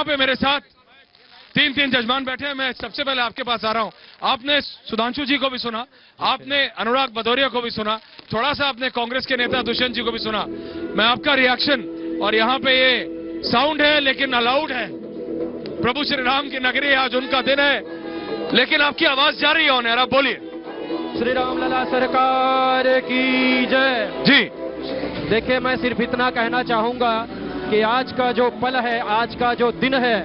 यहाँ पे मेरे साथ तीन जजमान बैठे हैं। मैं सबसे पहले आपके पास आ रहा हूं। आपने सुधांशु जी को भी सुना, आपने अनुराग भदौरिया को भी सुना, थोड़ा सा आपने कांग्रेस के नेता दुष्यंत जी को भी सुना। मैं आपका रिएक्शन, और यहाँ पे ये साउंड है लेकिन अलाउड है, प्रभु श्री राम की नगरी, आज उनका दिन है, लेकिन आपकी आवाज जा रही है ऑन एयर। आप बोलिए। श्री राम लला सरकार की जय। जी देखिए, मैं सिर्फ इतना कहना चाहूंगा कि आज का जो पल है, आज का जो दिन है,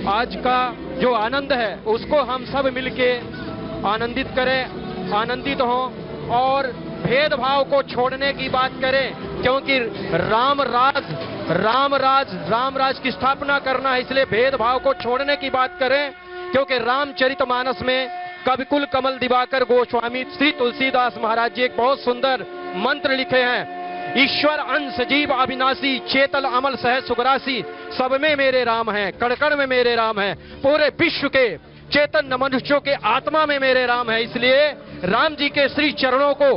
आज का जो आनंद है, उसको हम सब मिलके आनंदित करें, आनंदित हों और भेदभाव को छोड़ने की बात करें, क्योंकि राम राज की स्थापना करना है। इसलिए भेदभाव को छोड़ने की बात करें, क्योंकि रामचरितमानस में कविकुल कमल दिवाकर गोस्वामी श्री तुलसीदास महाराज जी एक बहुत सुंदर मंत्र लिखे हैं। ईश्वर अंश जीव अविनाशी, चेतल अमल सह सुगरासी, सब में मेरे राम हैं, कण में मेरे राम हैं, पूरे विश्व के चेतन मनुष्यों के आत्मा में मेरे राम है। इसलिए राम जी के श्री चरणों को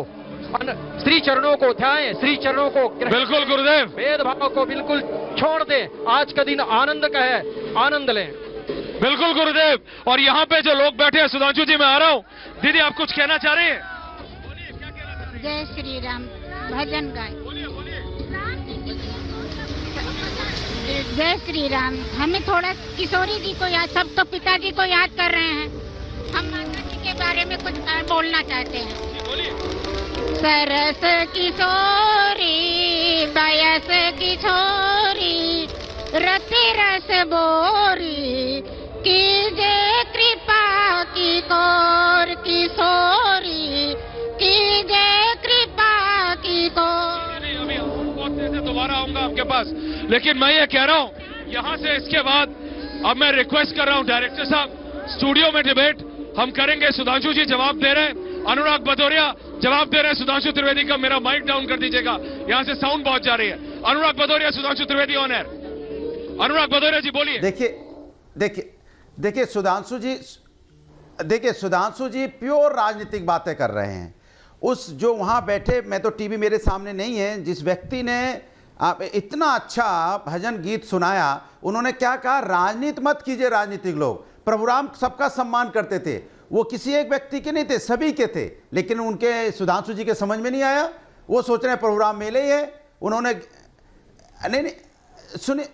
ध्याएं, श्री चरणों को। बिल्कुल गुरुदेव। भेदभाव को बिल्कुल छोड़ दें, आज का दिन आनंद का है, आनंद लें। बिल्कुल गुरुदेव। और यहाँ पे जो लोग बैठे हैं, सुधांशु जी मैं आ रहा हूँ। दीदी आप कुछ कहना चाह रहे हैं? जय श्री राम भजन गाय। जय श्री राम। हमें थोड़ा किशोरी जी को याद, सब तो पिताजी को याद कर रहे हैं, हम माता जी के बारे में कुछ बोलना चाहते हैं। सरस किशोरी बयस किशोरी रति रस बोरी, कीजे कृपा की कौर किशोरी, कीजे कृपा की कौर। दोबारा आऊंगा आपके पास, लेकिन मैं ये कह रहा हूँ यहाँ से इसके बाद अब मैं रिक्वेस्ट कर रहा हूँ डायरेक्टर साहब, स्टूडियो में डिबेट हम करेंगे। सुधांशु जी जवाब दे रहे हैं, अनुराग भदौरिया जवाब दे रहे हैं। सुधांशु त्रिवेदी का मेरा माइक डाउन कर दीजिएगा, यहाँ से साउंड बहुत जा रही है। अनुराग भदौरिया, सुधांशु त्रिवेदी ऑन एयर। अनुराग भदौरिया जी बोलिए। देखिए सुधांशु जी प्योर राजनीतिक बातें कर रहे हैं। उस जो वहां बैठे, मैं तो टीवी मेरे सामने नहीं है, जिस व्यक्ति ने आप इतना अच्छा भजन गीत सुनाया, उन्होंने क्या कहा? राजनीति मत कीजिए राजनीतिक लोग। प्रभु राम सबका सम्मान करते थे, वो किसी एक व्यक्ति के नहीं थे, सभी के थे। लेकिन उनके सुधांशु जी के समझ में नहीं आया, वो सोच रहे हैं प्रभु राम मेले ही है। उन्होंने नहीं सुनिए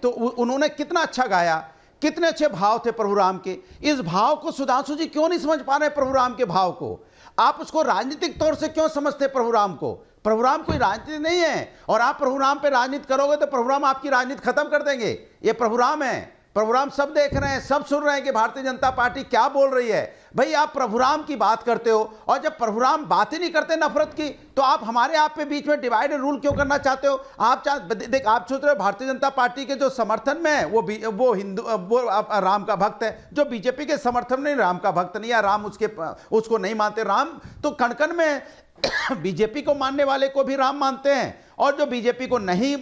तो उन्होंने कितना अच्छा गाया, कितने अच्छे भाव थे प्रभु राम के। इस भाव को सुधांशु जी क्यों नहीं समझ पा रहे? प्रभु राम के भाव को आप उसको राजनीतिक तौर से क्यों समझते? प्रभु राम को, प्रभु राम कोई राजनीति नहीं है, और आप प्रभु राम पे राजनीति करोगे तो प्रभु राम आपकी राजनीति खत्म कर देंगे। ये प्रभु राम है, प्रभु राम सब देख रहे हैं, सब सुन रहे हैं कि भारतीय जनता पार्टी क्या बोल रही है। भाई आप प्रभु राम की बात करते हो, और जब प्रभु राम बात ही नहीं करते नफरत की, तो आप हमारे आप पे बीच में डिवाइड एंड रूल क्यों करना चाहते हो? आप आप सोच रहे हो भारतीय जनता पार्टी के जो समर्थन में है वो हिंदू, वो राम का भक्त है, जो बीजेपी के समर्थन में राम का भक्त नहीं है, राम उसको नहीं मानते। राम तो कण में बीजेपी को मानने वाले को भी राम मानते हैं, और जो बीजेपी को नहीं,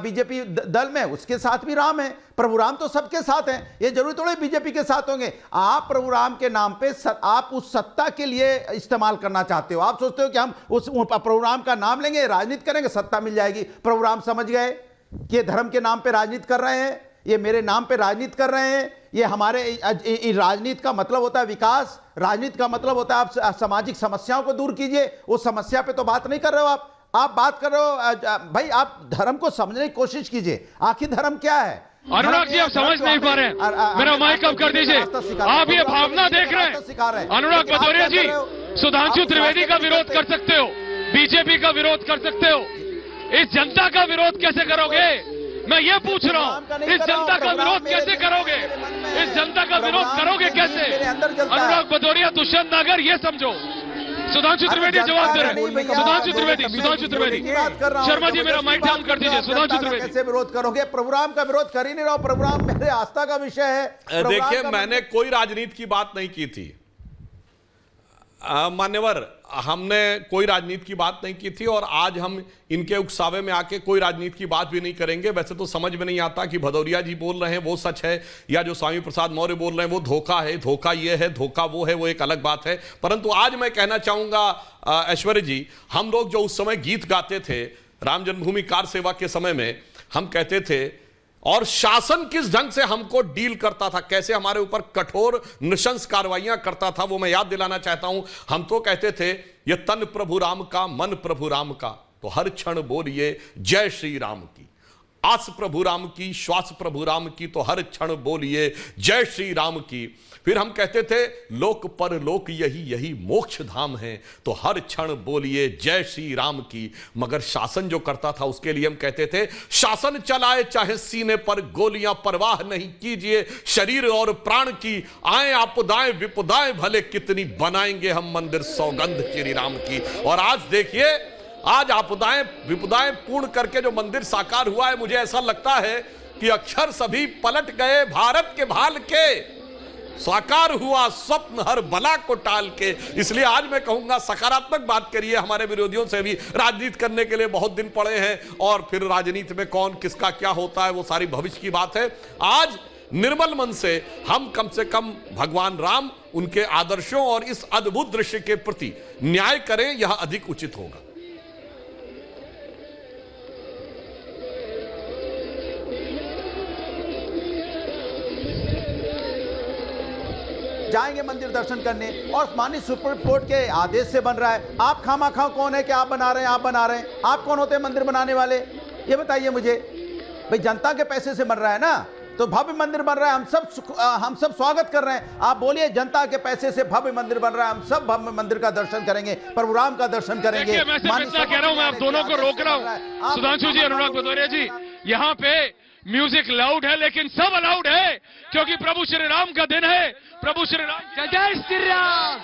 बीजेपी दल में, उसके साथ भी राम है। प्रभु राम तो सबके साथ हैं, ये जरूरी थोड़ी बीजेपी के साथ होंगे। आप प्रभु राम के नाम पे आप उस सत्ता के लिए इस्तेमाल करना चाहते हो। आप सोचते हो कि हम उस प्रभु राम का नाम लेंगे, राजनीति करेंगे, सत्ता मिल जाएगी। प्रभु राम समझ गए कि धर्म के नाम पे राजनीति कर रहे हैं, ये मेरे नाम पे राजनीति कर रहे हैं। ये हमारे राजनीति का मतलब होता है विकास, राजनीति का मतलब होता है आप सामाजिक समस्याओं को दूर कीजिए। उस समस्या पे तो बात नहीं कर रहे हो आप बात कर रहे हो। भाई आप धर्म को समझने की कोशिश कीजिए, आखिर धर्म क्या है? अनुराग जी आप समझ नहीं पा रहे हैं, मेरा माइक कम कर दीजिए। आप ये भावना देख रहे हैं। अनुराग भदौरिया जी, सुधांशु त्रिवेदी का विरोध कर सकते हो, बीजेपी का विरोध कर सकते हो, इस जनता का विरोध कैसे करोगे? मैं ये पूछ रहा हूँ, इस जनता का विरोध कैसे करोगे? इस जनता का विरोध करोगे कैसे? अनुराग भदौरिया, दुष्यंत नागर, ये समझो। सुधांशु त्रिवेदी जवाब दे रहे हैं। सुधांशु त्रिवेदी शर्मा जी मेरा माइक डाउन कर दीजिए। सुधांशु त्रिवेदी कैसे विरोध करोगे? प्रभु राम का विरोध कर ही नहीं रहा। प्रभु राम मेरे आस्था का विषय है। देखिए, मैंने कोई राजनीति की बात नहीं की थी मान्यवर, हमने कोई राजनीति की बात नहीं की थी, और आज हम इनके उकसावे में आके कोई राजनीति की बात भी नहीं करेंगे। वैसे तो समझ में नहीं आता कि भदौरिया जी बोल रहे हैं वो सच है, या जो स्वामी प्रसाद मौर्य बोल रहे हैं वो धोखा है, धोखा ये है, धोखा वो है, वो एक अलग बात है। परंतु आज मैं कहना चाहूंगा ऐश्वर्य जी, हम लोग जो उस समय गीत गाते थे राम जन्मभूमि कार सेवा के समय में, हम कहते थे और शासन किस ढंग से हमको डील करता था, कैसे हमारे ऊपर कठोर नृशंस कार्रवाइयां करता था, वो मैं याद दिलाना चाहता हूं। हम तो कहते थे ये तन प्रभु राम का, मन प्रभु राम का, तो हर क्षण बोलिए जय श्री राम की। आस प्रभु राम की, श्वास प्रभु राम की, तो हर क्षण बोलिए जय श्री राम की। फिर हम कहते थे लोक परलोक यही यही मोक्ष धाम है, तो हर क्षण बोलिए जय श्री राम की। मगर शासन जो करता था उसके लिए हम कहते थे शासन चलाए चाहे सीने पर गोलियां, परवाह नहीं कीजिए शरीर और प्राण की, आए आपदाएं विपदाएं भले कितनी, बनाएंगे हम मंदिर सौगंध श्री राम की। और आज देखिए, आज आपदाएं विपदाएं पूर्ण करके जो मंदिर साकार हुआ है, मुझे ऐसा लगता है कि अक्षर सभी पलट गए भारत के भाल के, साकार हुआ स्वप्न हर बला को टाल के। इसलिए आज मैं कहूंगा सकारात्मक बात करिए। हमारे विरोधियों से भी राजनीति करने के लिए बहुत दिन पड़े हैं, और फिर राजनीति में कौन किसका क्या होता है वो सारी भविष्य की बात है। आज निर्मल मन से हम कम से कम भगवान राम, उनके आदर्शों और इस अद्भुत दृश्य के प्रति न्याय करें, यह अधिक उचित होगा। जाएंगे मंदिर दर्शन करने, और माननीय सुप्रीम कोर्ट के आदेश से बन रहा है। आप खामा-खा कौन है कि आप बना रहे हैं, आप बना रहे हैं? आप कौन होते हैं मंदिर बनाने वाले, ये बताइए मुझे। भाई जनता के पैसे से बन रहा है ना, तो भव्य मंदिर बन रहा है, हम सब स्वागत कर रहे हैं। आप बोलिए जनता के पैसे से भव्य मंदिर बन रहा है, हम सब भव्य मंदिर का दर्शन करेंगे, प्रभु राम का दर्शन करेंगे। मैं सिर्फ इतना कह रहा हूं, मैं आप दोनों को रोक रहा हूं। सुधांशु जी, अनुराग भदौरिया जी, यहाँ पे म्यूजिक लाउड है लेकिन सब अलाउड है, क्योंकि प्रभु श्री राम का दिन है। प्रभु श्री राम, जय श्री राम।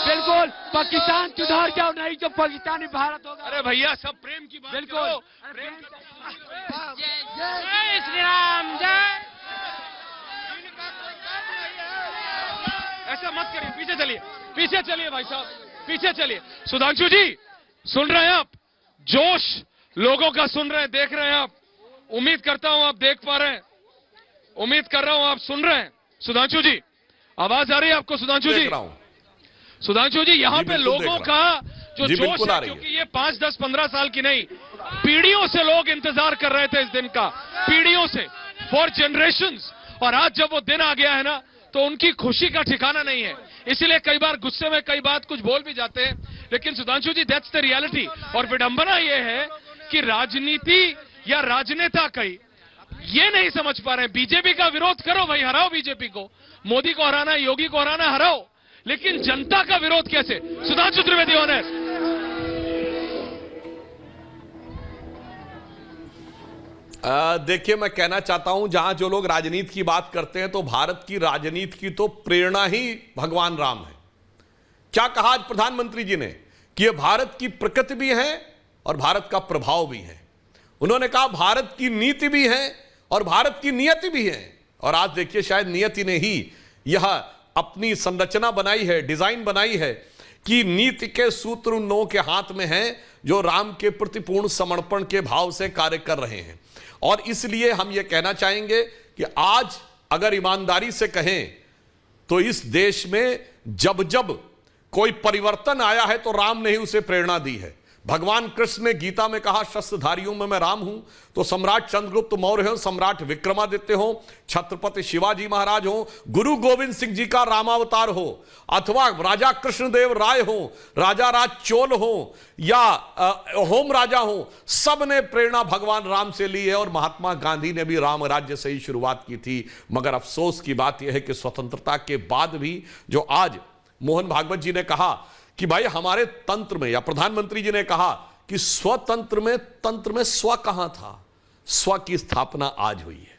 बिल्कुल, पाकिस्तान सुधार जाओ, नहीं तो पाकिस्तानी भारत होगा। अरे भैया, सब प्रेम की बात बिल्कुल। करो। प्रेम जय श्री राम, जय। ऐसा मत करिए, पीछे चलिए, पीछे चलिए भाई साहब, पीछे चलिए। सुधांशु जी, सुन रहे हैं आप? जोश लोगों का सुन रहे हैं, देख रहे हैं आप? उम्मीद करता हूं आप देख पा रहे हैं, उम्मीद कर रहा हूं आप सुन रहे हैं। सुधांशु जी, आवाज आ रही है आपको? सुधांशु जी, सुधांशु जी, यहाँ पे लोगों का जो जोश है, क्योंकि ये 5, 10, 15 साल की नहीं, पीढ़ियों से लोग इंतजार कर रहे थे इस दिन का, पीढ़ियों से, फॉर जनरेशंस। और आज जब वो दिन आ गया है ना, तो उनकी खुशी का ठिकाना नहीं है। इसीलिए कई बार गुस्से में कई बात कुछ बोल भी जाते हैं, लेकिन सुधांशु जी, दैट्स द रियलिटी। और विडंबना ये है कि राजनीति या राजनेता कई ये नहीं समझ पा रहे हैं। बीजेपी का विरोध करो भाई, हराओ बीजेपी को, मोदी को हराना है, योगी को हराना है, हराओ, लेकिन जनता का विरोध कैसे? सुधांशु त्रिवेदी ऑनेस्ट। देखिए, मैं कहना चाहता हूं, जहां जो लोग राजनीति की बात करते हैं, तो भारत की राजनीति की तो प्रेरणा ही भगवान राम है। क्या कहा आज प्रधानमंत्री जी ने कि ये भारत की प्रकृति भी है और भारत का प्रभाव भी है। उन्होंने कहा भारत की नीति भी है और भारत की नियति भी है। और आज देखिए, शायद नियति ने ही यह अपनी संरचना बनाई है, डिजाइन बनाई है कि नीति के सूत्र उन लोगों के हाथ में हैं जो राम के प्रति पूर्ण समर्पण के भाव से कार्य कर रहे हैं। और इसलिए हम यह कहना चाहेंगे कि आज अगर ईमानदारी से कहें तो इस देश में जब जब कोई परिवर्तन आया है तो राम ने ही उसे प्रेरणा दी है। भगवान कृष्ण ने गीता में कहा शस्त्रधारियों में मैं राम हूं, तो सम्राट चंद्रगुप्त मौर्य हो, सम्राट विक्रमादित्य हो, छत्रपति शिवाजी महाराज हो, गुरु गोविंद सिंह जी का रामावतार हो, अथवा राजा कृष्णदेव राय हो, राजा राज चोल हो, या होम राजा हो, सब ने प्रेरणा भगवान राम से ली है। और महात्मा गांधी ने भी राम राज्य से ही शुरुआत की थी। मगर अफसोस की बात यह है कि स्वतंत्रता के बाद भी जो आज मोहन भागवत जी ने कहा कि भाई हमारे तंत्र में, या प्रधानमंत्री जी ने कहा कि स्वतंत्र में तंत्र में स्व कहां था, स्व की स्थापना आज हुई है।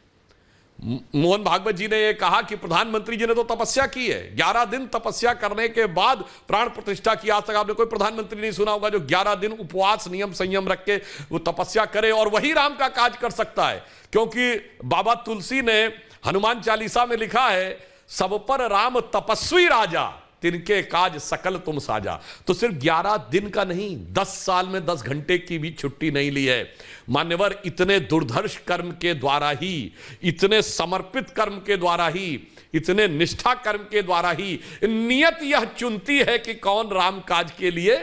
मोहन भागवत जी ने यह कहा कि प्रधानमंत्री जी ने तो तपस्या की है, 11 दिन तपस्या करने के बाद प्राण प्रतिष्ठा की। आज तक आपने कोई प्रधानमंत्री नहीं सुना होगा जो 11 दिन उपवास नियम संयम रख के वो तपस्या करे और वही राम का काज कर सकता है। क्योंकि बाबा तुलसी ने हनुमान चालीसा में लिखा है, सब पर राम तपस्वी राजा, तिनके काज सकल तुम साजा। तो सिर्फ 11 दिन का नहीं, 10 साल में 10 घंटे की भी छुट्टी नहीं ली है। मान्यवर, इतने दुर्धर्ष कर्म के द्वारा ही, इतने समर्पित कर्म के द्वारा ही, इतने निष्ठा कर्म के द्वारा ही नियत यह चुनती है कि कौन राम काज के लिए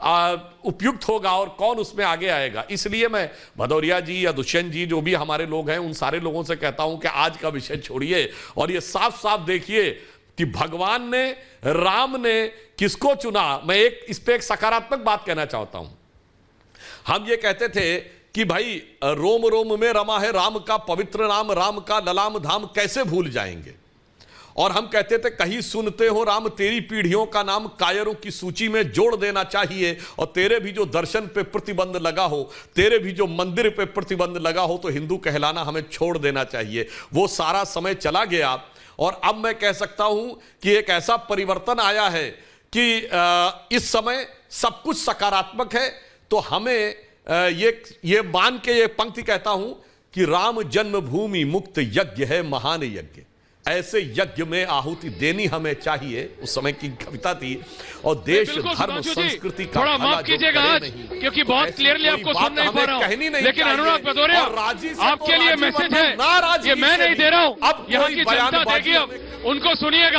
उपयुक्त होगा और कौन उसमें आगे आएगा। इसलिए मैं भदौरिया जी या दुष्यंत जी जो भी हमारे लोग हैं उन सारे लोगों से कहता हूं कि आज का विषय छोड़िए और ये साफ साफ देखिए कि भगवान ने, राम ने किसको चुना। मैं इस पे एक सकारात्मक बात कहना चाहता हूं। हम ये कहते थे कि भाई रोम रोम में रमा है राम का पवित्र नाम, राम का ललाम धाम कैसे भूल जाएंगे। और हम कहते थे कहीं सुनते हो राम तेरी पीढ़ियों का नाम कायरों की सूची में जोड़ देना चाहिए, और तेरे भी जो दर्शन पे प्रतिबंध लगा हो, तेरे भी जो मंदिर पे प्रतिबंध लगा हो तो हिंदू कहलाना हमें छोड़ देना चाहिए। वो सारा समय चला गया और अब मैं कह सकता हूं कि एक ऐसा परिवर्तन आया है कि इस समय सब कुछ सकारात्मक है। तो हमें ये मान के ये पंक्ति कहता हूं कि राम जन्मभूमि मुक्त यज्ञ है महान यज्ञ, ऐसे यज्ञ में आहुति देनी हमें चाहिए। उस समय की कविता थी। और देश धर्म संस्कृति का थोड़ा माफ कीजिएगा आज, क्योंकि बहुत क्लियरली आपको सुन नहीं पा रहा हूं, लेकिन अनुराग भदौरिया आपके लिए मैसेज है, ये मैं नहीं दे रहा हूं, यहाँ की जनता देगी, अब उनको सुनिएगा।